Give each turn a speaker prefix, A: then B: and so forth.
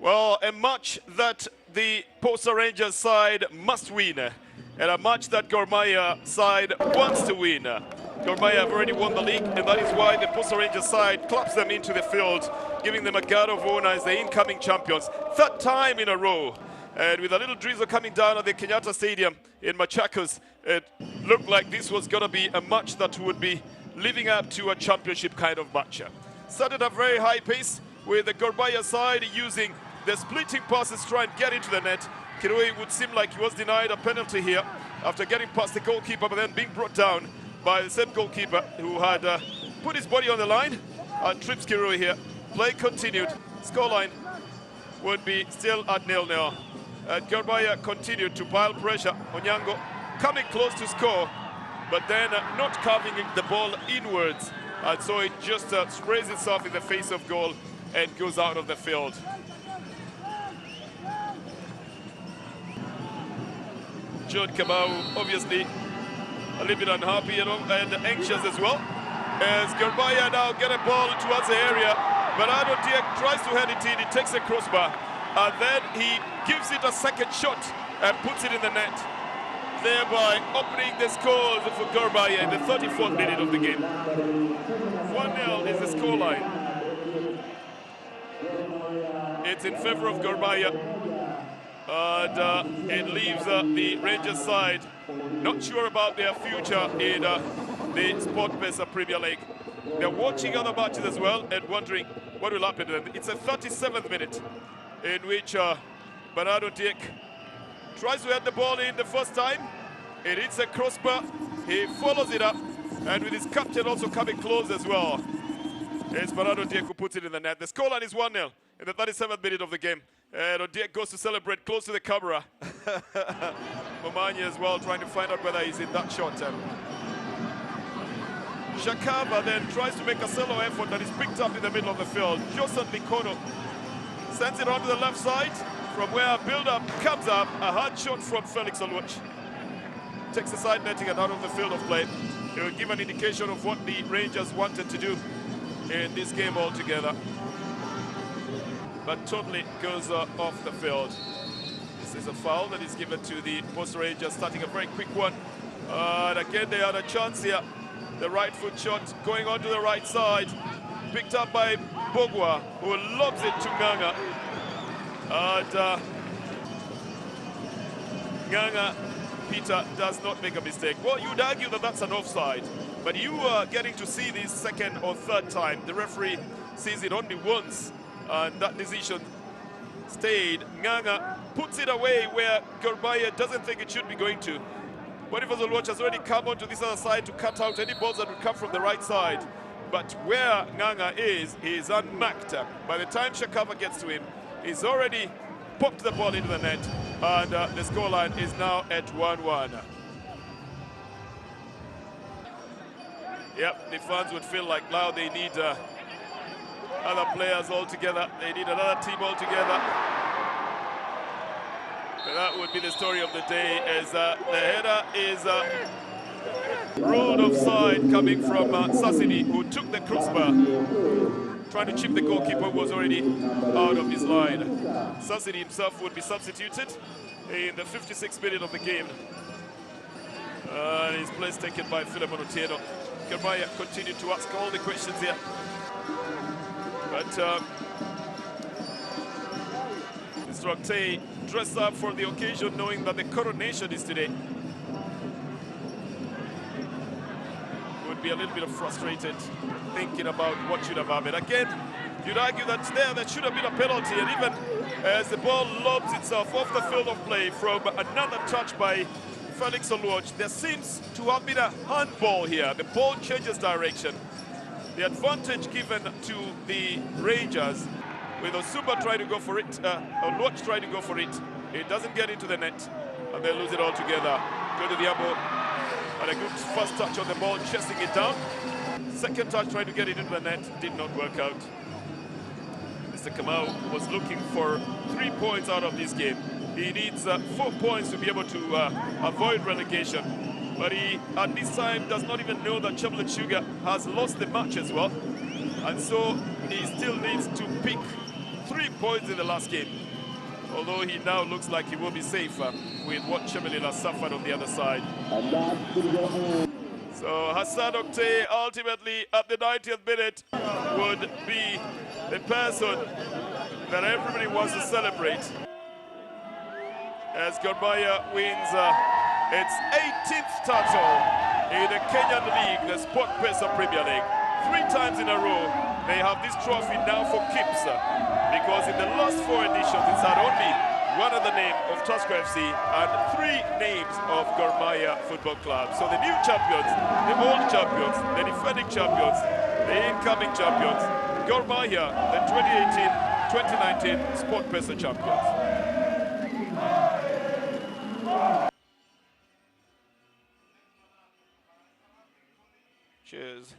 A: Well, a match that the Posta Rangers side must win, and a match that Gor Mahia side wants to win. Gor Mahia have already won the league, and that is why the Posta Rangers side claps them into the field, giving them a guard of honor as the incoming champions. Third time in a row. And with a little drizzle coming down at the Kenyatta Stadium in Machakos, it looked like this was going to be a match that would be living up to a championship kind of match. Started at a very high pace with the Gor Mahia side using the splitting passes to try and get into the net. Kirui would seem like he was denied a penalty here after getting past the goalkeeper, but then being brought down by the same goalkeeper who had put his body on the line and trips Kirui here. Play continued. Scoreline would be still at 0-0. Gor Mahia continued to pile pressure. Onyango coming close to score, but then not carving the ball inwards. And so it just sprays itself in the face of goal and goes out of the field. Jude Kamau obviously a little bit unhappy and anxious as well. As Gor Mahia now get a ball towards the area, but Diak tries to head it in, he takes a crossbar, and then he gives it a second shot and puts it in the net, thereby opening the scores for Gor Mahia in the 34th minute of the game. 1-0 is the scoreline. It's in favor of Gor Mahia, and it leaves the Rangers side not sure about their future in the Sport-Pesa Premier League. They're watching other matches as well and wondering what will happen to them. It's a 37th minute in which Bernardo Diek tries to head the ball in the first time. It hits a crossbar, he follows it up, and with his captain also coming close as well, it's Bernardo Diek who puts it in the net. The scoreline is 1-0 in the 37th minute of the game. And Diek goes to celebrate close to the camera. Momanya as well, trying to find out whether he's in that shot. Shakava then tries to make a solo effort that is picked up in the middle of the field. Josan Likono sends it onto the left side, from where a build-up comes up. A hard shot from Felix Oluoch. Takes the side netting and out of the field of play. It will give an indication of what the Rangers wanted to do in this game altogether, but totally goes off the field. This is a foul that is given to the Posta Rangers, starting a very quick one. And again, they had a chance here. The right foot shot going onto the right side, picked up by Bogwa, who lobs it to Nganga. And Nganga, Peter, does not make a mistake. Well, you'd argue that that's an offside, but you are getting to see this second or third time. The referee sees it only once, and that decision stayed. Nganga puts it away where Gor Mahia doesn't think it should be going to. Boniface Oluoch has already come onto this other side to cut out any balls that would come from the right side. But where Nganga is, he is unmarked. By the time Shakava gets to him, he's already popped the ball into the net, and the scoreline is now at 1-1. Yep, the fans would feel like now they need other players all together. They need another team all together. But that would be the story of the day, as the header is ruled offside coming from Sassini, who took the crossbar, trying to chip the goalkeeper who was already out of his line. Sassini himself would be substituted in the 56th minute of the game. His place taken by Philemon Otieno. Gor Mahia continued to ask all the questions here. But Mr. Octay dressed up for the occasion, knowing that the coronation is today. Would be a little bit frustrated, thinking about what should have happened. Again, you'd argue that there should have been a penalty, and even as the ball lobs itself off the field of play from another touch by Felix Oluoch, there seems to have been a handball here. The ball changes direction. The advantage given to the Rangers, with Osumba trying to go for it, Oluoch trying to go for it. It doesn't get into the net, and they lose it altogether. Go to the elbow, and a good first touch on the ball, chesting it down. Second touch trying to get it into the net, did not work out. Mr. Kamau was looking for 3 points out of this game. He needs 4 points to be able to avoid relegation. But he, at this time, does not even know that Chamberlain Sugar has lost the match as well. And so he still needs to pick 3 points in the last game. Although he now looks like he will be safer with what Chemelil has suffered on the other side. So Hassan Oktay ultimately at the 90th minute would be the person that everybody wants to celebrate as Gor Mahia wins its 18th title in the Kenyan League, the Sport Pesa Premier League. 3 times in a row they have this trophy now for keeps, because in the last 4 editions it's had only one other name of Tusker FC and 3 names of Gor Mahia Football Club. So the new champions, the old champions, the defending champions, the incoming champions, Gor Mahia, the 2018-2019 Sport Pesa champions. Cheers.